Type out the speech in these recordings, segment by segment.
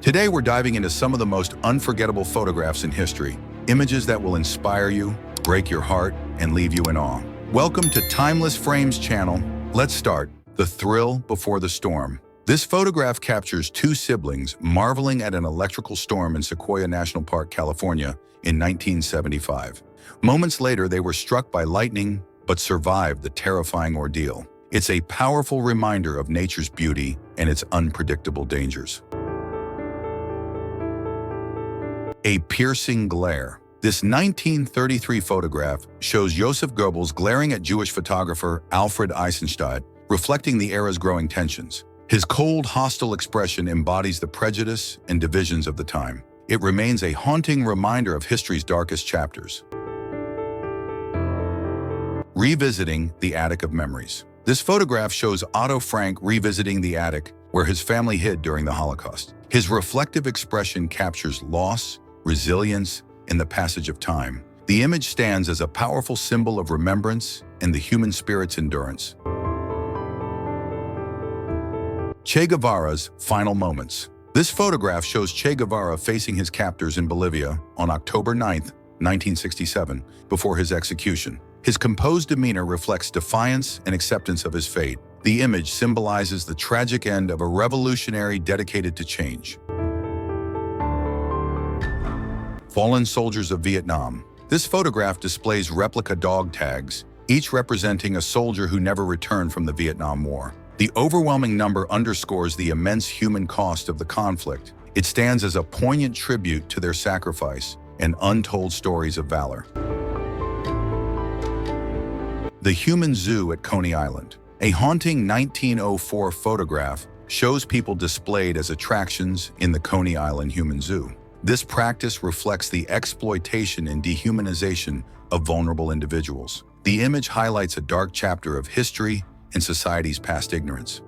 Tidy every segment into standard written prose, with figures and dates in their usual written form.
Today we're diving into some of the most unforgettable photographs in history, images that will inspire you, break your heart, and leave you in awe. Welcome to Timeless Frames channel. Let's start. The thrill before the storm. This photograph captures two siblings marveling at an electrical storm in Sequoia National Park, California in 1975. Moments later, they were struck by lightning, but survived the terrifying ordeal. It's a powerful reminder of nature's beauty and its unpredictable dangers. A piercing glare. This 1933 photograph shows Joseph Goebbels glaring at Jewish photographer Alfred Eisenstadt, reflecting the era's growing tensions. His cold, hostile expression embodies the prejudice and divisions of the time. It remains a haunting reminder of history's darkest chapters. Revisiting the Attic of Memories. This photograph shows Otto Frank revisiting the attic where his family hid during the Holocaust. His reflective expression captures loss, resilience, and the passage of time. The image stands as a powerful symbol of remembrance and the human spirit's endurance. Che Guevara's final moments. This photograph shows Che Guevara facing his captors in Bolivia on October 9, 1967, before his execution. His composed demeanor reflects defiance and acceptance of his fate. The image symbolizes the tragic end of a revolutionary dedicated to change. Fallen soldiers of Vietnam. This photograph displays replica dog tags, each representing a soldier who never returned from the Vietnam War. The overwhelming number underscores the immense human cost of the conflict. It stands as a poignant tribute to their sacrifice and untold stories of valor. The Human Zoo at Coney Island. A haunting 1904 photograph shows people displayed as attractions in the Coney Island Human Zoo. This practice reflects the exploitation and dehumanization of vulnerable individuals. The image highlights a dark chapter of history and society's past ignorance.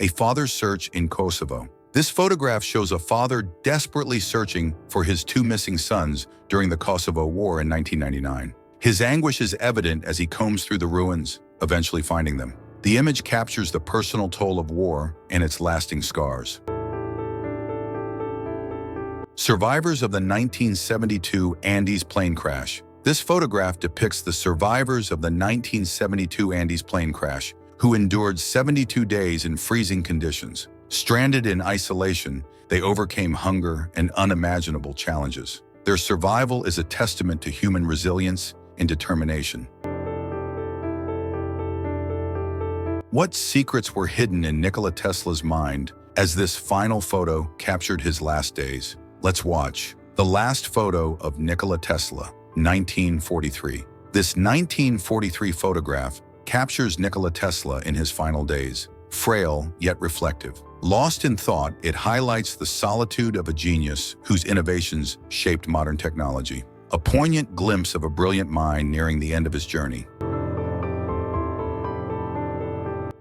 A father's search in Kosovo. This photograph shows a father desperately searching for his two missing sons during the Kosovo War in 1999. His anguish is evident as he combs through the ruins, eventually finding them. The image captures the personal toll of war and its lasting scars. Survivors of the 1972 Andes plane crash. This photograph depicts the survivors of the 1972 Andes plane crash, who endured 72 days in freezing conditions. Stranded in isolation, they overcame hunger and unimaginable challenges. Their survival is a testament to human resilience and determination. What secrets were hidden in Nikola Tesla's mind as this final photo captured his last days? Let's watch. The last photo of Nikola Tesla, 1943. This 1943 photograph captures Nikola Tesla in his final days, frail yet reflective. Lost in thought, it highlights the solitude of a genius whose innovations shaped modern technology. A poignant glimpse of a brilliant mind nearing the end of his journey.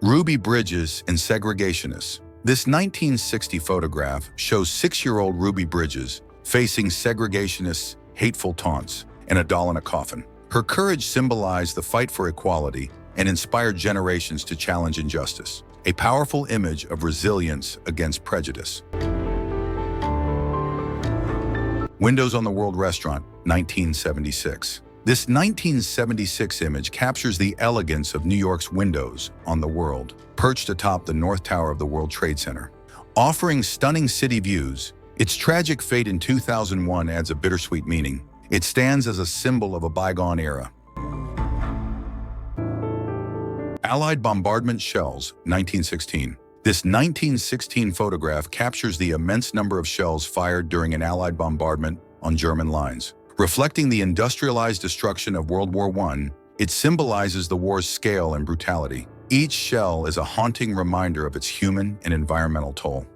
Ruby Bridges and Segregationists. This 1960 photograph shows 6-year-old Ruby Bridges facing segregationists' hateful taunts and a doll in a coffin. Her courage symbolized the fight for equality and inspired generations to challenge injustice. A powerful image of resilience against prejudice. Windows on the World Restaurant, 1976. This 1976 image captures the elegance of New York's windows on the world, perched atop the North Tower of the World Trade Center. Offering stunning city views, its tragic fate in 2001 adds a bittersweet meaning. It stands as a symbol of a bygone era. Allied bombardment shells, 1916. This 1916 photograph captures the immense number of shells fired during an Allied bombardment on German lines. Reflecting the industrialized destruction of World War I, it symbolizes the war's scale and brutality. Each shell is a haunting reminder of its human and environmental toll.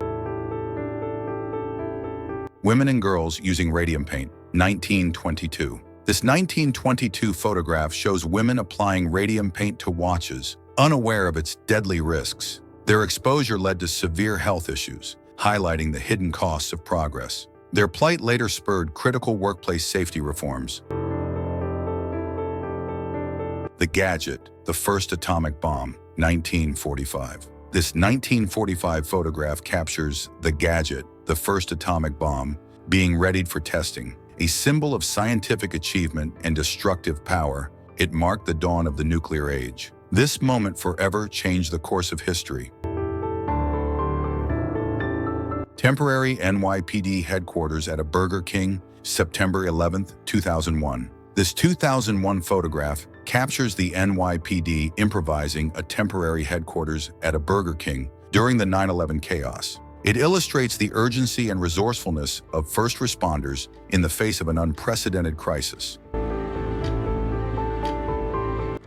Women and girls using radium paint, 1922. This 1922 photograph shows women applying radium paint to watches, unaware of its deadly risks. Their exposure led to severe health issues, highlighting the hidden costs of progress. Their plight later spurred critical workplace safety reforms. The Gadget, the First Atomic Bomb, 1945. This 1945 photograph captures the gadget, the first atomic bomb, being readied for testing. A symbol of scientific achievement and destructive power, it marked the dawn of the nuclear age. This moment forever changed the course of history. Temporary NYPD headquarters at a Burger King, September 11, 2001. This 2001 photograph captures the NYPD improvising a temporary headquarters at a Burger King during the 9/11 chaos. It illustrates the urgency and resourcefulness of first responders in the face of an unprecedented crisis.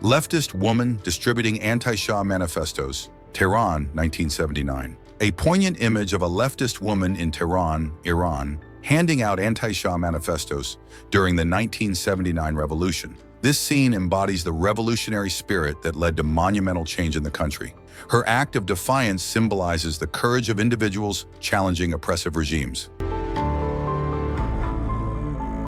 Leftist woman distributing anti-Shah manifestos, Tehran, 1979. A poignant image of a leftist woman in Tehran, Iran, handing out anti-Shah manifestos during the 1979 revolution. This scene embodies the revolutionary spirit that led to monumental change in the country. Her act of defiance symbolizes the courage of individuals challenging oppressive regimes.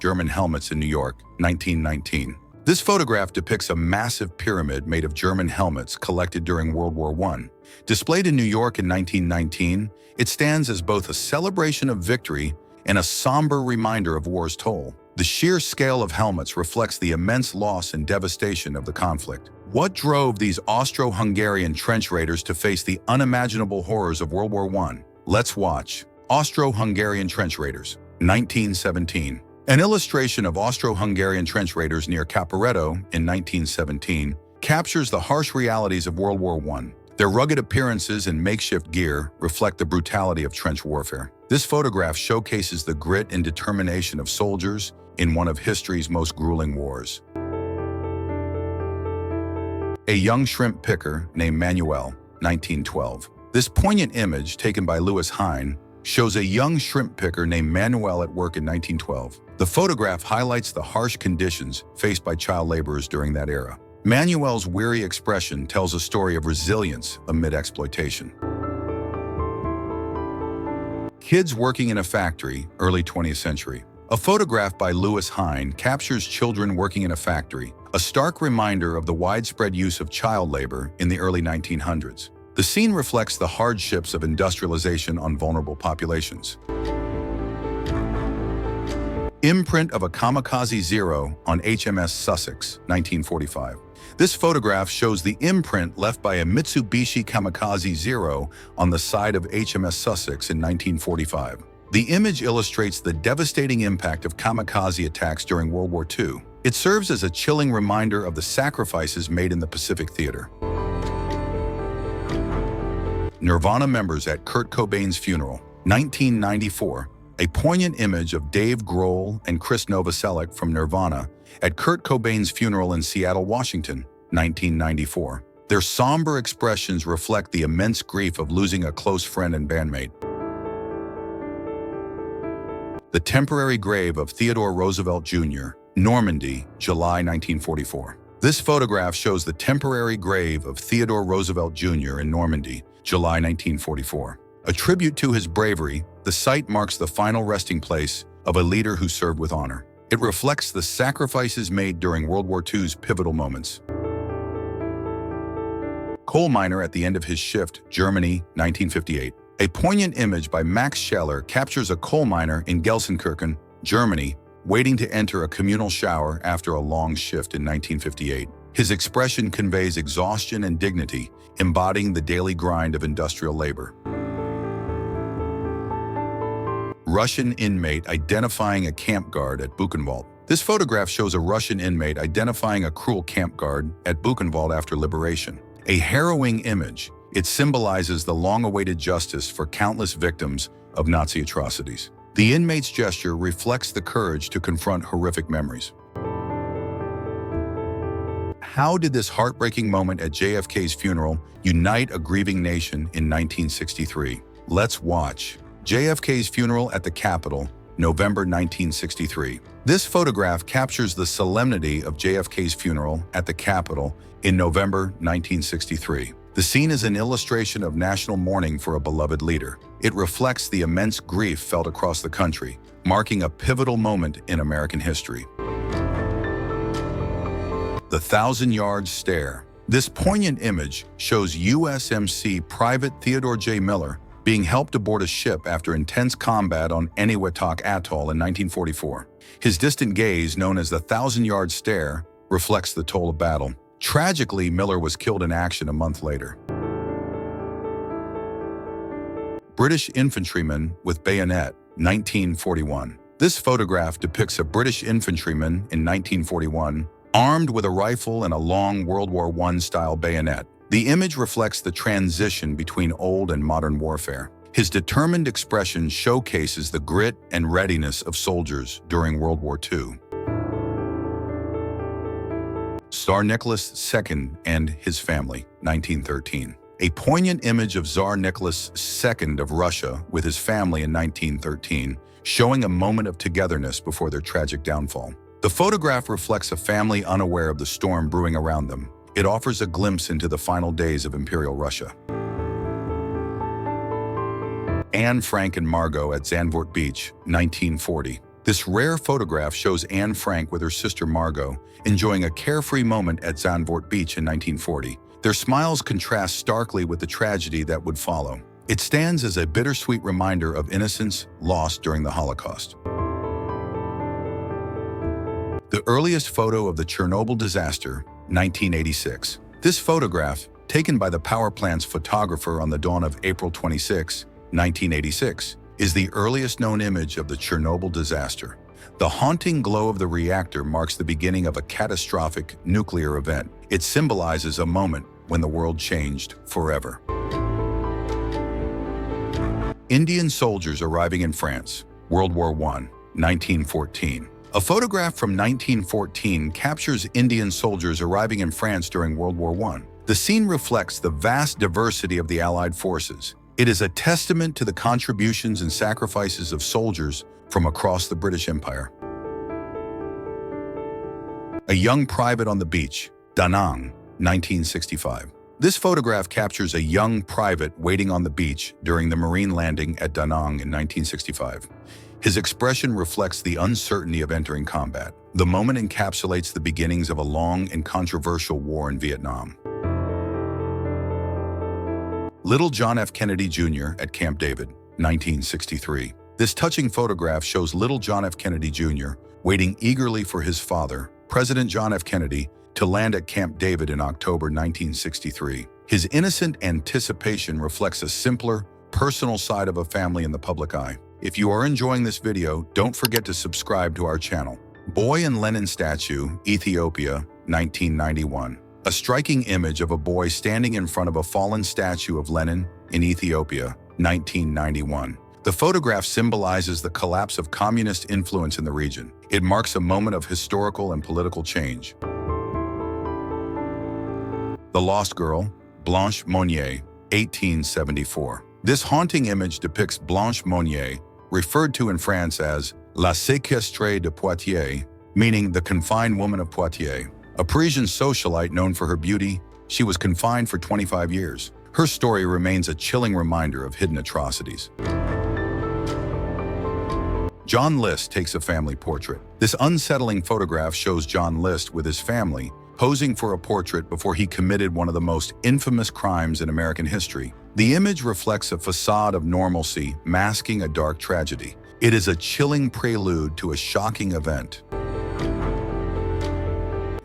German helmets in New York, 1919. This photograph depicts a massive pyramid made of German helmets collected during World War I. Displayed in New York in 1919, it stands as both a celebration of victory and a somber reminder of war's toll. The sheer scale of helmets reflects the immense loss and devastation of the conflict. What drove these Austro-Hungarian trench raiders to face the unimaginable horrors of World War I? Let's watch. Austro-Hungarian trench raiders, 1917. An illustration of Austro-Hungarian trench raiders near Caporetto in 1917 captures the harsh realities of World War I. Their rugged appearances and makeshift gear reflect the brutality of trench warfare. This photograph showcases the grit and determination of soldiers in one of history's most grueling wars. A young shrimp picker named Manuel, 1912. This poignant image, taken by Louis Hine, shows a young shrimp picker named Manuel at work in 1912. The photograph highlights the harsh conditions faced by child laborers during that era. Manuel's weary expression tells a story of resilience amid exploitation. Kids working in a factory, early 20th century. A photograph by Louis Hine captures children working in a factory, a stark reminder of the widespread use of child labor in the early 1900s. The scene reflects the hardships of industrialization on vulnerable populations. Imprint of a Kamikaze Zero on HMS Sussex, 1945. This photograph shows the imprint left by a Mitsubishi Kamikaze Zero on the side of HMS Sussex in 1945. The image illustrates the devastating impact of kamikaze attacks during World War II. It serves as a chilling reminder of the sacrifices made in the Pacific Theater. Nirvana members at Kurt Cobain's funeral, 1994. A poignant image of Dave Grohl and Chris Novoselic from Nirvana at Kurt Cobain's funeral in Seattle, Washington, 1994. Their somber expressions reflect the immense grief of losing a close friend and bandmate. The temporary grave of Theodore Roosevelt Jr., Normandy, July 1944. This photograph shows the temporary grave of Theodore Roosevelt Jr. in Normandy, July 1944. A tribute to his bravery, the site marks the final resting place of a leader who served with honor. It reflects the sacrifices made during World War II's pivotal moments. Coal miner at the end of his shift, Germany, 1958. A poignant image by Max Scheler captures a coal miner in Gelsenkirchen, Germany, waiting to enter a communal shower after a long shift in 1958. His expression conveys exhaustion and dignity, embodying the daily grind of industrial labor. Russian inmate identifying a camp guard at Buchenwald. This photograph shows a Russian inmate identifying a cruel camp guard at Buchenwald after liberation. A harrowing image, it symbolizes the long-awaited justice for countless victims of Nazi atrocities. The inmate's gesture reflects the courage to confront horrific memories. How did this heartbreaking moment at JFK's funeral unite a grieving nation in 1963? Let's watch. JFK's funeral at the Capitol, November 1963. This photograph captures the solemnity of JFK's funeral at the Capitol in November 1963. The scene is an illustration of national mourning for a beloved leader. It reflects the immense grief felt across the country, marking a pivotal moment in American history. The 1,000-yard stare. This poignant image shows USMC Private Theodore J. Miller being helped aboard a ship after intense combat on Eniwetok Atoll in 1944. His distant gaze, known as the 1,000-yard stare, reflects the toll of battle. Tragically, Miller was killed in action a month later. British infantryman with bayonet, 1941. This photograph depicts a British infantryman in 1941 armed with a rifle and a long World War I-style bayonet. The image reflects the transition between old and modern warfare. His determined expression showcases the grit and readiness of soldiers during World War II. Tsar Nicholas II and his family, 1913. A poignant image of Tsar Nicholas II of Russia with his family in 1913, showing a moment of togetherness before their tragic downfall. The photograph reflects a family unaware of the storm brewing around them. It offers a glimpse into the final days of Imperial Russia. Anne Frank and Margot at Zandvoort Beach, 1940. This rare photograph shows Anne Frank with her sister Margot enjoying a carefree moment at Zandvoort Beach in 1940. Their smiles contrast starkly with the tragedy that would follow. It stands as a bittersweet reminder of innocence lost during the Holocaust. The earliest photo of the Chernobyl disaster, 1986. This photograph, taken by the power plant's photographer on the dawn of April 26, 1986, is the earliest known image of the Chernobyl disaster. The haunting glow of the reactor marks the beginning of a catastrophic nuclear event. It symbolizes a moment when the world changed forever. Indian soldiers arriving in France, World War I, 1914. A photograph from 1914 captures Indian soldiers arriving in France during World War I. The scene reflects the vast diversity of the Allied forces. It is a testament to the contributions and sacrifices of soldiers from across the British Empire. A young private on the beach, Da Nang, 1965. This photograph captures a young private waiting on the beach during the Marine landing at Da Nang in 1965. His expression reflects the uncertainty of entering combat. The moment encapsulates the beginnings of a long and controversial war in Vietnam. Little John F. Kennedy Jr. at Camp David, 1963. This touching photograph shows little John F. Kennedy Jr. waiting eagerly for his father, President John F. Kennedy, to land at Camp David in October 1963. His innocent anticipation reflects a simpler, personal side of a family in the public eye. If you are enjoying this video, don't forget to subscribe to our channel. Boy and Lenin statue, Ethiopia, 1991. A striking image of a boy standing in front of a fallen statue of Lenin in Ethiopia, 1991. The photograph symbolizes the collapse of communist influence in the region. It marks a moment of historical and political change. The Lost Girl, Blanche Monnier, 1874. This haunting image depicts Blanche Monnier, referred to in France as La Séquestrée de Poitiers, meaning the confined woman of Poitiers. A Parisian socialite known for her beauty, she was confined for 25 years. Her story remains a chilling reminder of hidden atrocities. John List takes a family portrait. This unsettling photograph shows John List with his family posing for a portrait before he committed one of the most infamous crimes in American history. The image reflects a facade of normalcy masking a dark tragedy. It is a chilling prelude to a shocking event.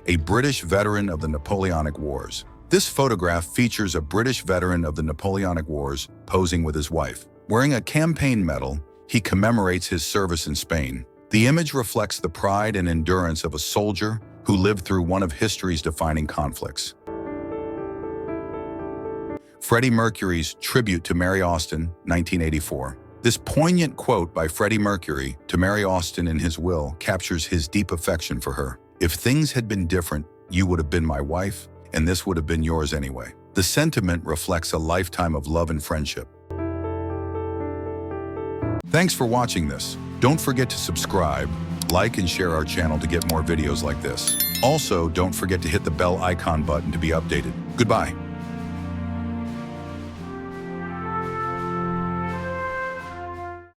A British veteran of the Napoleonic Wars. This photograph features a British veteran of the Napoleonic Wars posing with his wife. Wearing a campaign medal, he commemorates his service in Spain. The image reflects the pride and endurance of a soldier who lived through one of history's defining conflicts. Freddie Mercury's tribute to Mary Austin, 1984. This poignant quote by Freddie Mercury to Mary Austin in his will captures his deep affection for her. "If things had been different, you would have been my wife, and this would have been yours anyway." The sentiment reflects a lifetime of love and friendship. Thanks for watching this. Don't forget to subscribe, like, and share our channel to get more videos like this. Also, don't forget to hit the bell icon button to be updated. Goodbye.